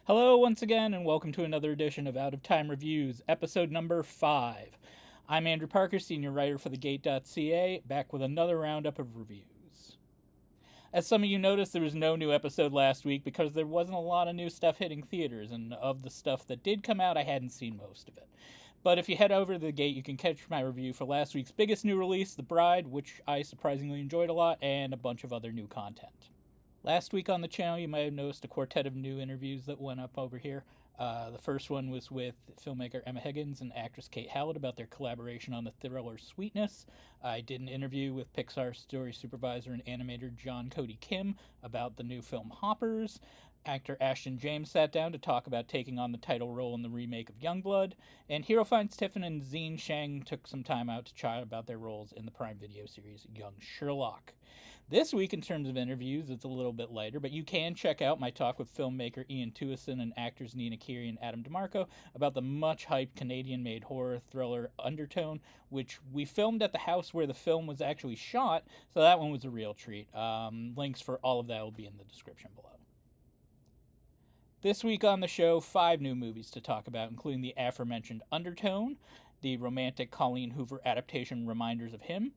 Hello once again, and welcome to another edition of Out of Time Reviews, episode number 5. I'm Andrew Parker, senior writer for TheGate.ca, back with another roundup of reviews. As some of you noticed, there was no new episode last week because there wasn't a lot of new stuff hitting theaters, and of the stuff that did come out, I hadn't seen most of it. But if you head over to The Gate, you can catch my review for last week's biggest new release, The Bride, which I surprisingly enjoyed a lot, and a bunch of other new content. Last week on the channel, you might have noticed a quartet of new interviews that went up over here. The first one was with filmmaker Emma Higgins and actress Kate Hallett about their collaboration on the thriller Sweetness. I did an interview with Pixar story supervisor and animator John Cody Kim about the new film Hoppers. Actor Ashton James sat down to talk about taking on the title role in the remake of Youngblood, and Hero Finds Tiffin and Zine Shang took some time out to chat about their roles in the Prime Video series Young Sherlock. This week, in terms of interviews, it's a little bit lighter, but you can check out my talk with filmmaker Ian Tuason and actors Nina Kiri and Adam DeMarco about the much-hyped Canadian-made horror thriller Undertone, which we filmed at the house where the film was actually shot, so that one was a real treat. Links for all of that will be in the description below. This week on the show, 5 new movies to talk about, including the aforementioned Undertone, the romantic Colleen Hoover adaptation Reminders of Him,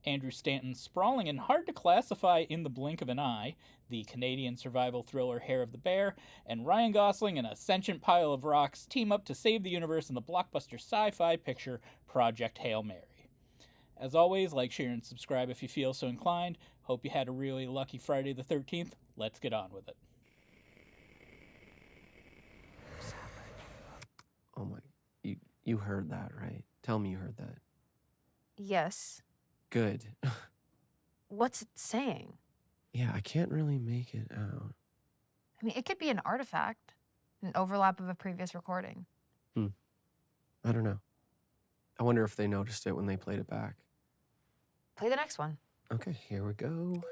Andrew Stanton's sprawling and hard to classify In the Blink of an Eye, the Canadian survival thriller Hair of the Bear, and Ryan Gosling and a sentient pile of rocks team up to save the universe in the blockbuster sci-fi picture Project Hail Mary. As always, like, share, and subscribe if you feel so inclined. Hope you had a really lucky Friday the 13th. Let's get on with it. Oh my, you heard that, right? Tell me you heard that. Yes. Good. What's it saying? Yeah, I can't really make it out. I mean, it could be an artifact, an overlap of a previous recording. I don't know. I wonder if they noticed it when they played it back. Play the next one. Okay, here we go.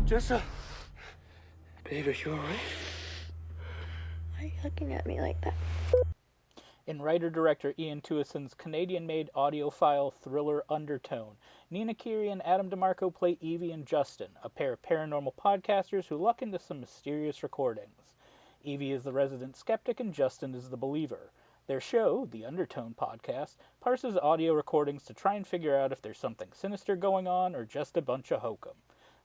Jessa, babe, are you all right? Why are you looking at me like that? In writer-director Ian Tuason's Canadian-made audiophile thriller Undertone, Nina Kiri and Adam DeMarco play Evie and Justin, a pair of paranormal podcasters who luck into some mysterious recordings. Evie is the resident skeptic and Justin is the believer. Their show, the Undertone podcast, parses audio recordings to try and figure out if there's something sinister going on or just a bunch of hokum.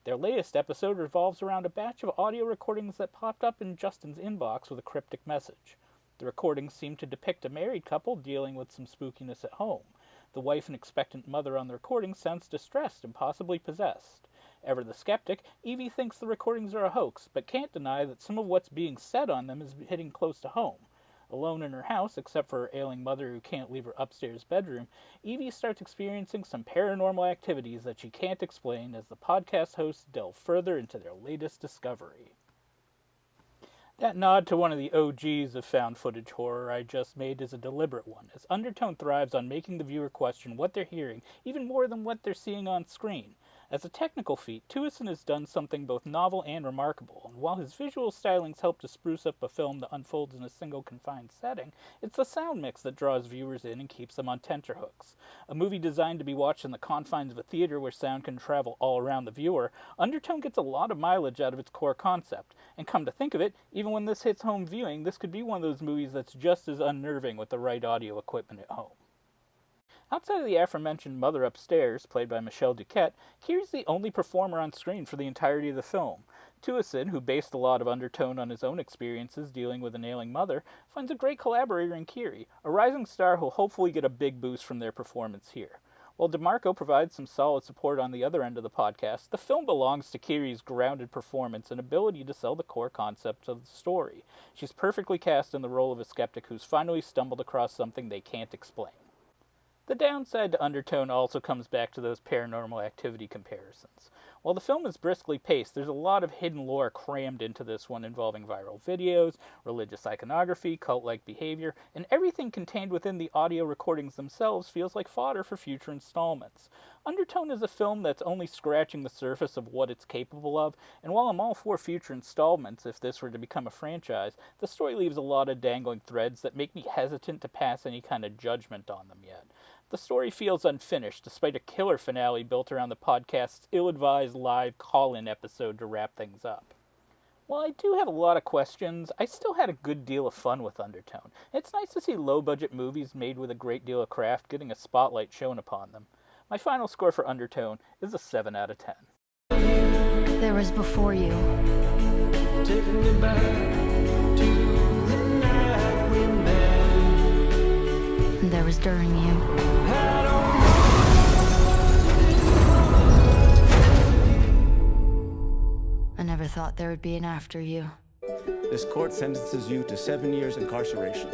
Their latest episode revolves around a batch of audio recordings that popped up in Justin's inbox with a cryptic message. The recordings seem to depict a married couple dealing with some spookiness at home. The wife and expectant mother on the recording sounds distressed and possibly possessed. Ever the skeptic, Evie thinks the recordings are a hoax, but can't deny that some of what's being said on them is hitting close to home. Alone in her house, except for her ailing mother who can't leave her upstairs bedroom, Evie starts experiencing some paranormal activities that she can't explain as the podcast hosts delve further into their latest discovery. That nod to one of the OGs of found footage horror I just made is a deliberate one, as Undertone thrives on making the viewer question what they're hearing even more than what they're seeing on screen. As a technical feat, Tuason has done something both novel and remarkable, and while his visual stylings help to spruce up a film that unfolds in a single confined setting, it's the sound mix that draws viewers in and keeps them on tenterhooks. A movie designed to be watched in the confines of a theater where sound can travel all around the viewer, Undertone gets a lot of mileage out of its core concept, and come to think of it, even when this hits home viewing, this could be one of those movies that's just as unnerving with the right audio equipment at home. Outside of the aforementioned mother upstairs, played by Michelle Duquette, Kiri's the only performer on screen for the entirety of the film. Tuason, who based a lot of Undertone on his own experiences dealing with an ailing mother, finds a great collaborator in Kiri, a rising star who'll hopefully get a big boost from their performance here. While DeMarco provides some solid support on the other end of the podcast, the film belongs to Kiri's grounded performance and ability to sell the core concepts of the story. She's perfectly cast in the role of a skeptic who's finally stumbled across something they can't explain. The downside to Undertone also comes back to those Paranormal Activity comparisons. While the film is briskly paced, there's a lot of hidden lore crammed into this one involving viral videos, religious iconography, cult-like behavior, and everything contained within the audio recordings themselves feels like fodder for future installments. Undertone is a film that's only scratching the surface of what it's capable of, and while I'm all for future installments if this were to become a franchise, the story leaves a lot of dangling threads that make me hesitant to pass any kind of judgment on them yet. The story feels unfinished, despite a killer finale built around the podcast's ill-advised live call-in episode to wrap things up. While I do have a lot of questions, I still had a good deal of fun with Undertone. It's nice to see low-budget movies made with a great deal of craft getting a spotlight shown upon them. My final score for Undertone is a 7 out of 10. There was before you. Taking me back to the night we met. And there was during you. I never thought there would be an after you. This court sentences you to 7 years incarceration.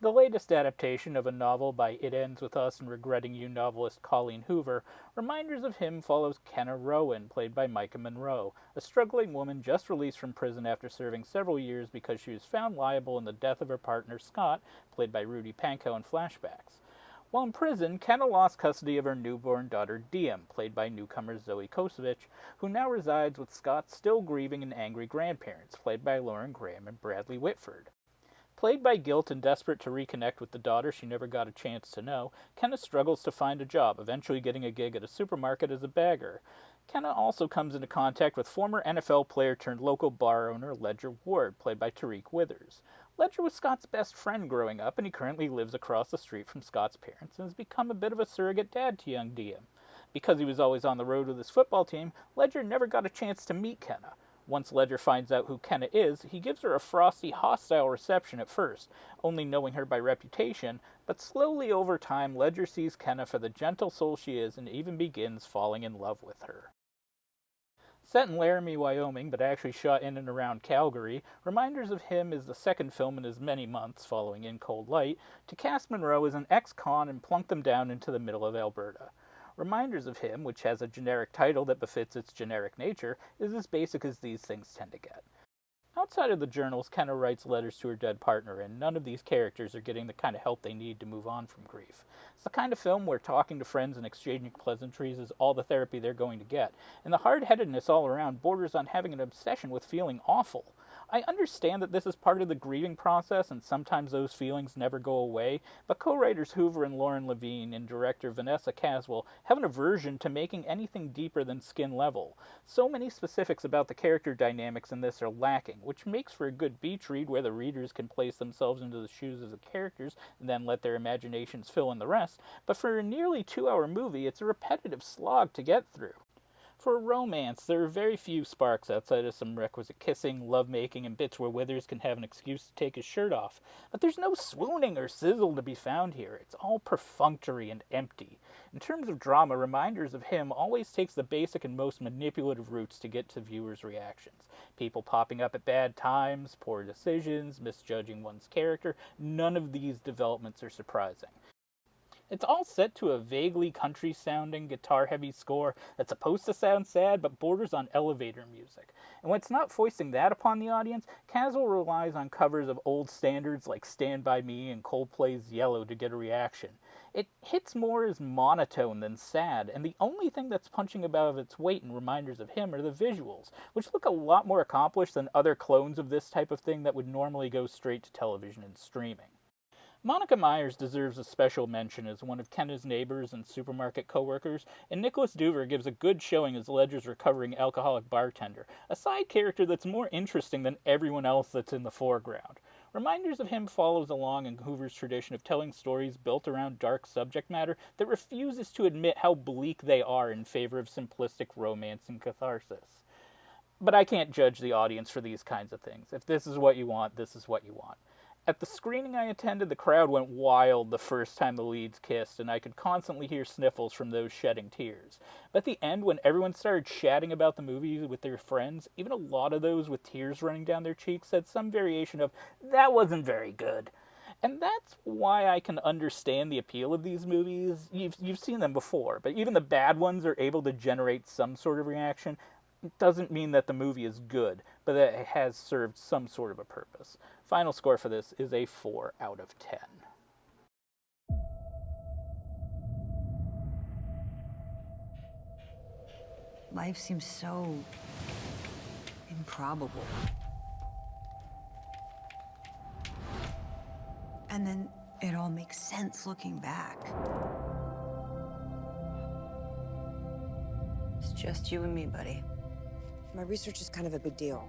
The latest adaptation of a novel by It Ends With Us and Regretting You novelist Colleen Hoover, Reminders of Him follows Kenna Rowan, played by Micah Monroe, a struggling woman just released from prison after serving several years because she was found liable in the death of her partner Scott, played by Rudy Pankow in flashbacks. While in prison, Kenna lost custody of her newborn daughter Diem, played by newcomer Zoe Kosovich, who now resides with Scott's still grieving and angry grandparents, played by Lauren Graham and Bradley Whitford. Plagued by guilt and desperate to reconnect with the daughter she never got a chance to know, Kenna struggles to find a job, eventually getting a gig at a supermarket as a bagger. Kenna also comes into contact with former NFL player turned local bar owner Ledger Ward, played by Tariq Withers. Ledger was Scott's best friend growing up, and he currently lives across the street from Scott's parents and has become a bit of a surrogate dad to young Diem. Because he was always on the road with his football team, Ledger never got a chance to meet Kenna. Once Ledger finds out who Kenna is, he gives her a frosty, hostile reception at first, only knowing her by reputation, but slowly over time Ledger sees Kenna for the gentle soul she is and even begins falling in love with her. Set in Laramie, Wyoming, but actually shot in and around Calgary, Reminders of Him is the second film in as many months, following In Cold Light, to cast Monroe as an ex-con and plunk them down into the middle of Alberta. Reminders of Him, which has a generic title that befits its generic nature, is as basic as these things tend to get. Outside of the journals, Kenna writes letters to her dead partner, and none of these characters are getting the kind of help they need to move on from grief. It's the kind of film where talking to friends and exchanging pleasantries is all the therapy they're going to get, and the hard-headedness all around borders on having an obsession with feeling awful. I understand that this is part of the grieving process, and sometimes those feelings never go away, but co-writers Hoover and Lauren Levine and director Vanessa Caswell have an aversion to making anything deeper than skin level. So many specifics about the character dynamics in this are lacking, which makes for a good beach read where the readers can place themselves into the shoes of the characters and then let their imaginations fill in the rest, but for a nearly 2-hour movie, it's a repetitive slog to get through. For a romance, there are very few sparks outside of some requisite kissing, lovemaking, and bits where Withers can have an excuse to take his shirt off. But there's no swooning or sizzle to be found here. It's all perfunctory and empty. In terms of drama, Reminders of Him always takes the basic and most manipulative routes to get to viewers' reactions. People popping up at bad times, poor decisions, misjudging one's character. None of these developments are surprising. It's all set to a vaguely country-sounding, guitar-heavy score that's supposed to sound sad but borders on elevator music. And when it's not foisting that upon the audience, Caswell relies on covers of old standards like Stand By Me and Coldplay's Yellow to get a reaction. It hits more as monotone than sad, and the only thing that's punching above its weight in Reminders of Him are the visuals, which look a lot more accomplished than other clones of this type of thing that would normally go straight to television and streaming. Monica Myers deserves a special mention as one of Kenna's neighbors and supermarket co-workers, and Nicholas Duver gives a good showing as Ledger's recovering alcoholic bartender, a side character that's more interesting than everyone else that's in the foreground. Reminders of Him follows along in Hoover's tradition of telling stories built around dark subject matter that refuses to admit how bleak they are in favor of simplistic romance and catharsis. But I can't judge the audience for these kinds of things. If this is what you want, this is what you want. At the screening I attended, the crowd went wild the first time the leads kissed, and I could constantly hear sniffles from those shedding tears. But at the end, when everyone started chatting about the movie with their friends, even a lot of those with tears running down their cheeks said some variation of, "That wasn't very good." And that's why I can understand the appeal of these movies. You've seen them before, but even the bad ones are able to generate some sort of reaction. It doesn't mean that the movie is good, but that it has served some sort of a purpose. Final score for this is a 4 out of 10. Life seems so improbable. And then it all makes sense looking back. It's just you and me, buddy. My research is kind of a big deal.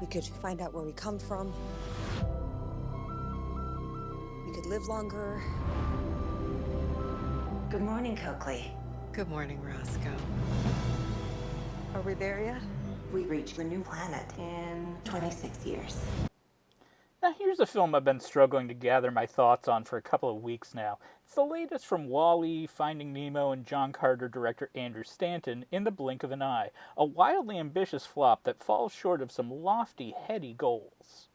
We could find out where we come from. We could live longer. Good morning, Coakley. Good morning, Roscoe. Are we there yet? We reached a new planet in 26 years. Now here's a film I've been struggling to gather my thoughts on for a couple of weeks now. It's the latest from Wall-E, Finding Nemo, and John Carter director Andrew Stanton, In the Blink of an Eye, a wildly ambitious flop that falls short of some lofty, heady goals.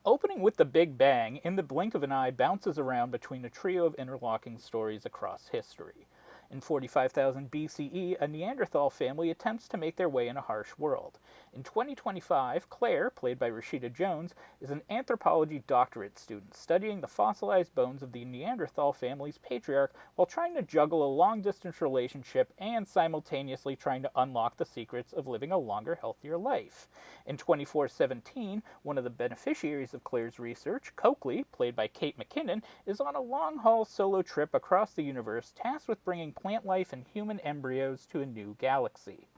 Opening with the Big Bang, In the Blink of an Eye bounces around between a trio of interlocking stories across history. In 45,000 BCE, a Neanderthal family attempts to make their way in a harsh world. In 2025, Claire, played by Rashida Jones, is an anthropology doctorate student studying the fossilized bones of the Neanderthal family's patriarch while trying to juggle a long-distance relationship and simultaneously trying to unlock the secrets of living a longer, healthier life. In 2417, one of the beneficiaries of Claire's research, Coakley, played by Kate McKinnon, is on a long-haul solo trip across the universe tasked with bringing plant life and human embryos to a new galaxy.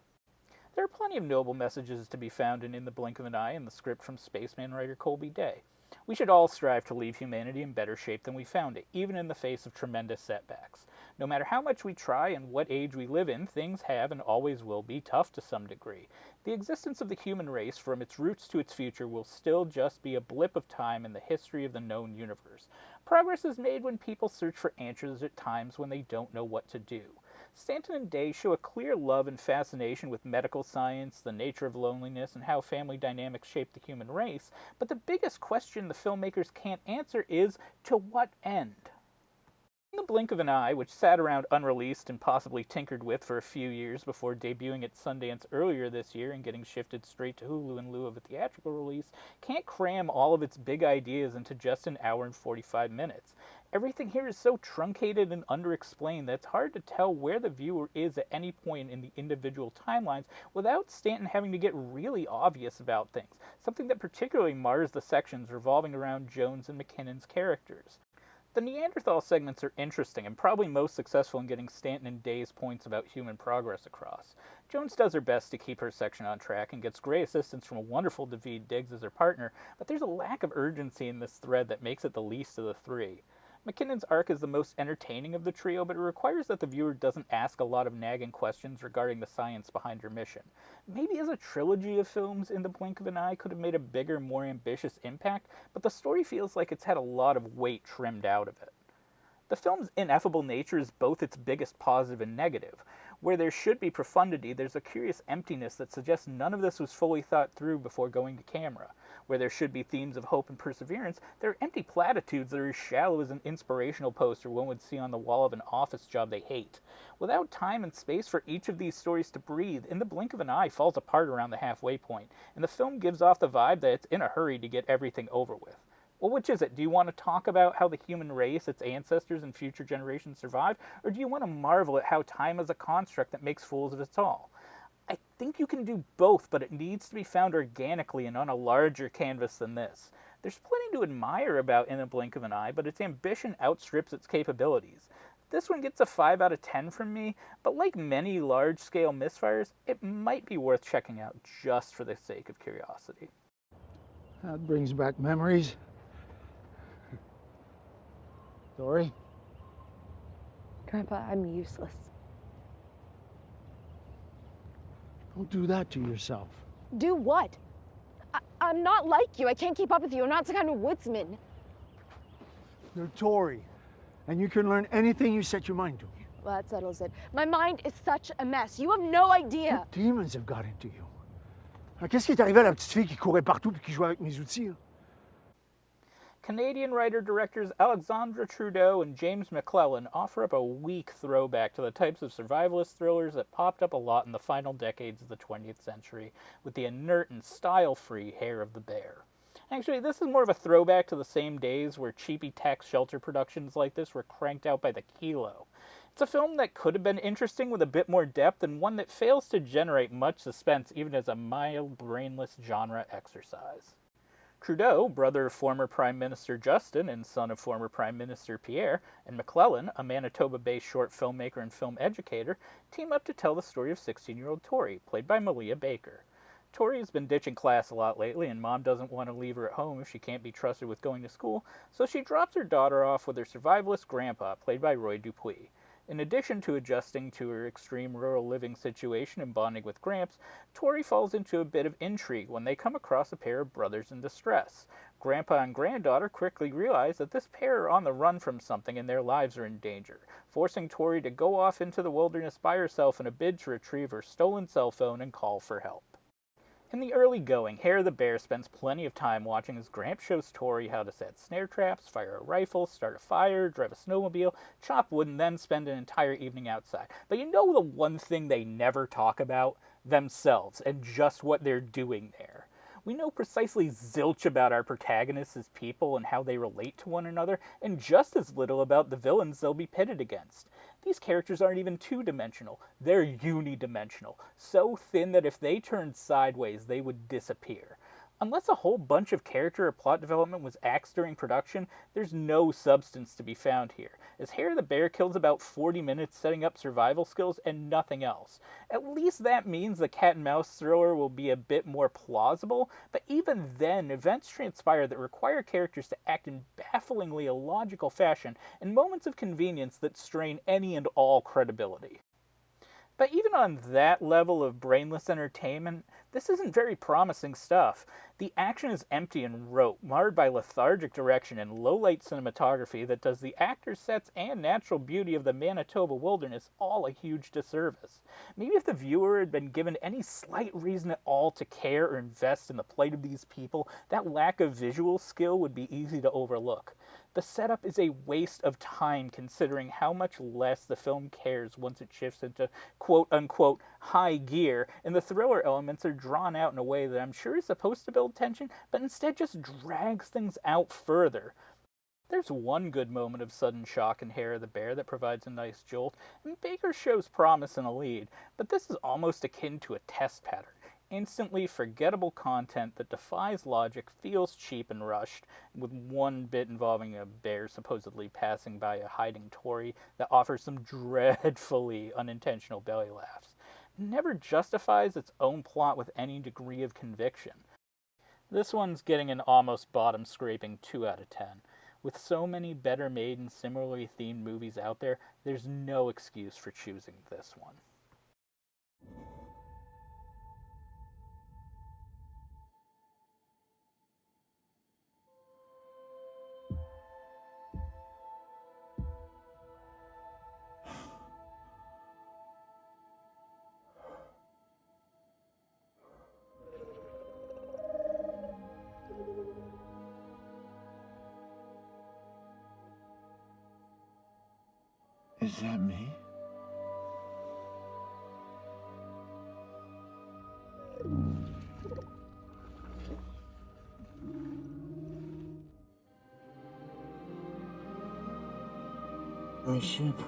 There are plenty of noble messages to be found in the Blink of an Eye in the script from spaceman writer Colby Day. We should all strive to leave humanity in better shape than we found it, even in the face of tremendous setbacks. No matter how much we try and what age we live in, things have and always will be tough to some degree. The existence of the human race, from its roots to its future, will still just be a blip of time in the history of the known universe. Progress is made when people search for answers at times when they don't know what to do. Stanton and Day show a clear love and fascination with medical science, the nature of loneliness, and how family dynamics shape the human race, but the biggest question the filmmakers can't answer is, to what end? In the Blink of an Eye, which sat around unreleased and possibly tinkered with for a few years before debuting at Sundance earlier this year and getting shifted straight to Hulu in lieu of a theatrical release, can't cram all of its big ideas into just an hour and 45 minutes. Everything here is so truncated and underexplained that it's hard to tell where the viewer is at any point in the individual timelines without Stanton having to get really obvious about things, something that particularly mars the sections revolving around Jones and McKinnon's characters. The Neanderthal segments are interesting and probably most successful in getting Stanton and Day's points about human progress across. Jones does her best to keep her section on track and gets great assistance from a wonderful Daveed Diggs as her partner, but there's a lack of urgency in this thread that makes it the least of the three. McKinnon's arc is the most entertaining of the trio, but it requires that the viewer doesn't ask a lot of nagging questions regarding the science behind her mission. Maybe as a trilogy of films, In the Blink of an Eye could have made a bigger, more ambitious impact, but the story feels like it's had a lot of weight trimmed out of it. The film's ineffable nature is both its biggest positive and negative. Where there should be profundity, there's a curious emptiness that suggests none of this was fully thought through before going to camera. Where there should be themes of hope and perseverance, there are empty platitudes that are as shallow as an inspirational poster one would see on the wall of an office job they hate. Without time and space for each of these stories to breathe, In the Blink of an Eye falls apart around the halfway point, and the film gives off the vibe that it's in a hurry to get everything over with. Well, which is it? Do you want to talk about how the human race, its ancestors, and future generations survived? Or do you want to marvel at how time is a construct that makes fools of us all? I think you can do both, but it needs to be found organically and on a larger canvas than this. There's plenty to admire about In the Blink of an Eye, but its ambition outstrips its capabilities. This one gets a 5 out of 10 from me, but like many large-scale misfires, it might be worth checking out just for the sake of curiosity. That brings back memories. Dory? Grandpa, I'm useless. Don't do that to yourself. Do what? I'm not like you. I can't keep up with you. I'm not some kind of woodsman. You're Tory, and you can learn anything you set your mind to. Well, that settles it. My mind is such a mess. You have no idea. What demons have got into you? Qu'est-ce qui est arrivé à la petite fille qui courait partout et qui jouait avec mes outils? Canadian writer-directors Alexandre Trudeau and James McClellan offer up a weak throwback to the types of survivalist thrillers that popped up a lot in the final decades of the 20th century, with the inert and style-free Hair of the Bear. Actually, this is more of a throwback to the same days where cheapy tax shelter productions like this were cranked out by the kilo. It's a film that could have been interesting with a bit more depth, and one that fails to generate much suspense even as a mild, brainless genre exercise. Trudeau, brother of former Prime Minister Justin and son of former Prime Minister Pierre, and McClellan, a Manitoba-based short filmmaker and film educator, team up to tell the story of 16-year-old Tori, played by Malia Baker. Tori has been ditching class a lot lately, and Mom doesn't want to leave her at home if she can't be trusted with going to school, so she drops her daughter off with her survivalist grandpa, played by Roy Dupuis. In addition to adjusting to her extreme rural living situation and bonding with Gramps, Tori falls into a bit of intrigue when they come across a pair of brothers in distress. Grandpa and granddaughter quickly realize that this pair are on the run from something and their lives are in danger, forcing Tori to go off into the wilderness by herself in a bid to retrieve her stolen cell phone and call for help. In the early going, Hair the Bear spends plenty of time watching as Gramps shows Tori how to set snare traps, fire a rifle, start a fire, drive a snowmobile, chop wood, and then spend an entire evening outside. But you know the one thing they never talk about? Themselves, and just what they're doing there. We know precisely zilch about our protagonists as people and how they relate to one another, and just as little about the villains they'll be pitted against. These characters aren't even two-dimensional, they're unidimensional, so thin that if they turned sideways, they would disappear. Unless a whole bunch of character or plot development was axed during production, there's no substance to be found here, as Hair the Bear kills about 40 minutes setting up survival skills and nothing else. At least that means the cat-and-mouse thriller will be a bit more plausible, but even then, events transpire that require characters to act in bafflingly illogical fashion in moments of convenience that strain any and all credibility. But even on that level of brainless entertainment, this isn't very promising stuff. The action is empty and rote, marred by lethargic direction and low-light cinematography that does the actors' sets and natural beauty of the Manitoba wilderness all a huge disservice. Maybe if the viewer had been given any slight reason at all to care or invest in the plight of these people, that lack of visual skill would be easy to overlook. The setup is a waste of time considering how much less the film cares once it shifts into quote-unquote high gear, and the thriller elements are drawn out in a way that I'm sure is supposed to build tension, but instead just drags things out further. There's one good moment of sudden shock in Hair of the Bear that provides a nice jolt, and Baker shows promise in a lead, but this is almost akin to a test pattern. Instantly forgettable content that defies logic, feels cheap and rushed, with one bit involving a bear supposedly passing by a hiding Tory that offers some dreadfully unintentional belly laughs. It never justifies its own plot with any degree of conviction. This one's getting an almost bottom-scraping 2 out of 10. With so many better made and similarly themed movies out there, there's no excuse for choosing this one. Is that me? My ship.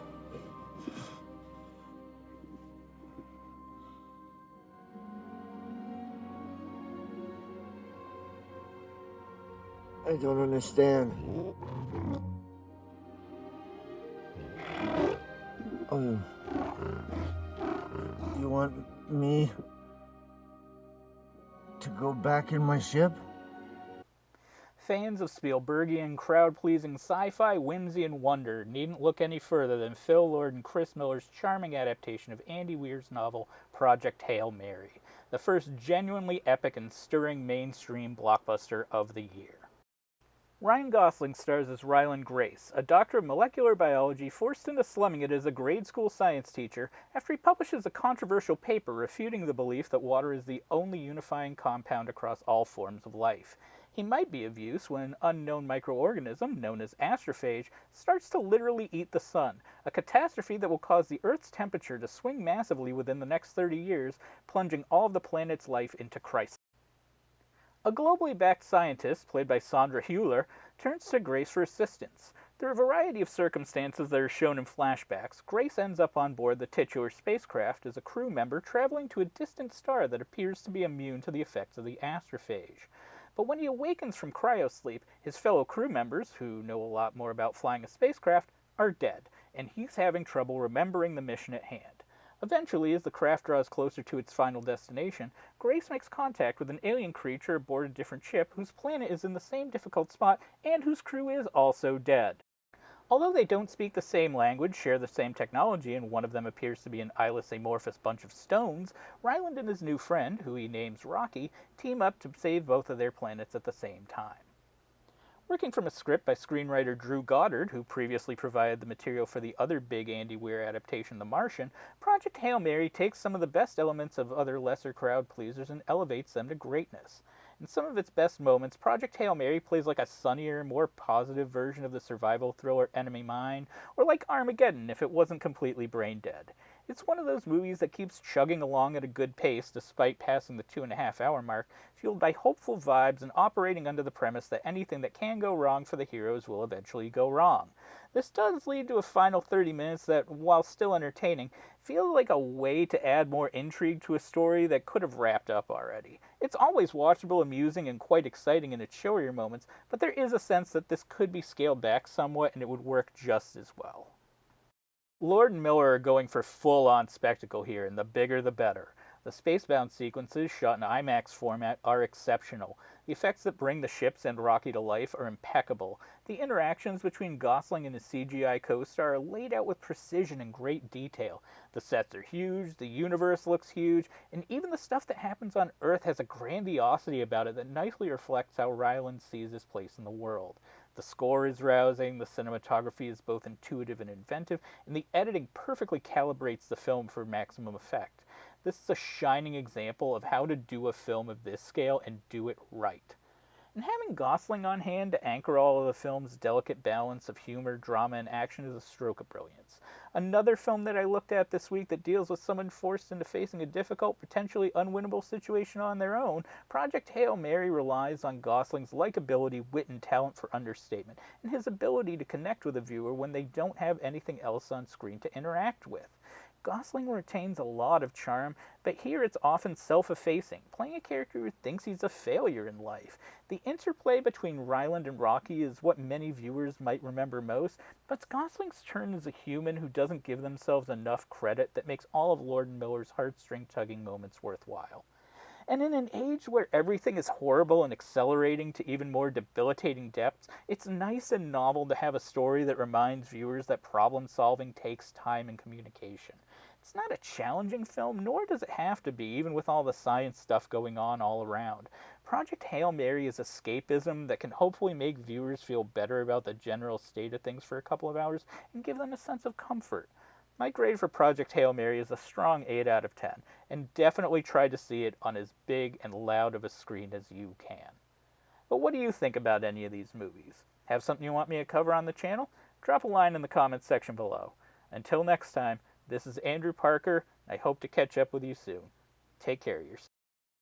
I don't understand. Oh, you want me to go back in my ship? Fans of Spielbergian, crowd-pleasing sci-fi, whimsy, and wonder needn't look any further than Phil Lord and Chris Miller's charming adaptation of Andy Weir's novel Project Hail Mary, the first genuinely epic and stirring mainstream blockbuster of the year. Ryan Gosling stars as Ryland Grace, a doctor of molecular biology forced into slumming it as a grade school science teacher after he publishes a controversial paper refuting the belief that water is the only unifying compound across all forms of life. He might be of use when an unknown microorganism, known as astrophage, starts to literally eat the sun, a catastrophe that will cause the Earth's temperature to swing massively within the next 30 years, plunging all of the planet's life into crisis. A globally backed scientist, played by Sandra Hüller, turns to Grace for assistance. Through a variety of circumstances that are shown in flashbacks, Grace ends up on board the titular spacecraft as a crew member traveling to a distant star that appears to be immune to the effects of the astrophage. But when he awakens from cryosleep, his fellow crew members, who know a lot more about flying a spacecraft, are dead, and he's having trouble remembering the mission at hand. Eventually, as the craft draws closer to its final destination, Grace makes contact with an alien creature aboard a different ship whose planet is in the same difficult spot and whose crew is also dead. Although they don't speak the same language, share the same technology, and one of them appears to be an eyeless amorphous bunch of stones, Ryland and his new friend, who he names Rocky, team up to save both of their planets at the same time. Working from a script by screenwriter Drew Goddard, who previously provided the material for the other big Andy Weir adaptation, The Martian, Project Hail Mary takes some of the best elements of other lesser crowd pleasers and elevates them to greatness. In some of its best moments, Project Hail Mary plays like a sunnier, more positive version of the survival thriller Enemy Mine, or like Armageddon if it wasn't completely brain dead. It's one of those movies that keeps chugging along at a good pace despite passing the 2.5-hour mark, fueled by hopeful vibes and operating under the premise that anything that can go wrong for the heroes will eventually go wrong. This does lead to a final 30 minutes that, while still entertaining, feel like a way to add more intrigue to a story that could have wrapped up already. It's always watchable, amusing, and quite exciting in its showier moments, but there is a sense that this could be scaled back somewhat and it would work just as well. Lord and Miller are going for full-on spectacle here, and the bigger the better. The spacebound sequences, shot in IMAX format, are exceptional. The effects that bring the ships and Rocky to life are impeccable. The interactions between Gosling and his CGI co-star are laid out with precision and great detail. The sets are huge, the universe looks huge, and even the stuff that happens on Earth has a grandiosity about it that nicely reflects how Ryland sees his place in the world. The score is rousing, the cinematography is both intuitive and inventive, and the editing perfectly calibrates the film for maximum effect. This is a shining example of how to do a film of this scale and do it right. And having Gosling on hand to anchor all of the film's delicate balance of humor, drama, and action is a stroke of brilliance. Another film that I looked at this week that deals with someone forced into facing a difficult, potentially unwinnable situation on their own, Project Hail Mary relies on Gosling's likability, wit, and talent for understatement, and his ability to connect with a viewer when they don't have anything else on screen to interact with. Gosling retains a lot of charm, but here it's often self-effacing, playing a character who thinks he's a failure in life. The interplay between Ryland and Rocky is what many viewers might remember most, but it's Gosling's turn as a human who doesn't give themselves enough credit that makes all of Lord and Miller's heartstring-tugging moments worthwhile. And in an age where everything is horrible and accelerating to even more debilitating depths, it's nice and novel to have a story that reminds viewers that problem-solving takes time and communication. It's not a challenging film, nor does it have to be, even with all the science stuff going on all around. Project Hail Mary is escapism that can hopefully make viewers feel better about the general state of things for a couple of hours and give them a sense of comfort. My grade for Project Hail Mary is a strong 8 out of 10, and definitely try to see it on as big and loud of a screen as you can. But what do you think about any of these movies? Have something you want me to cover on the channel? Drop a line in the comments section below. Until next time, this is Andrew Parker, and I hope to catch up with you soon. Take care of yourself.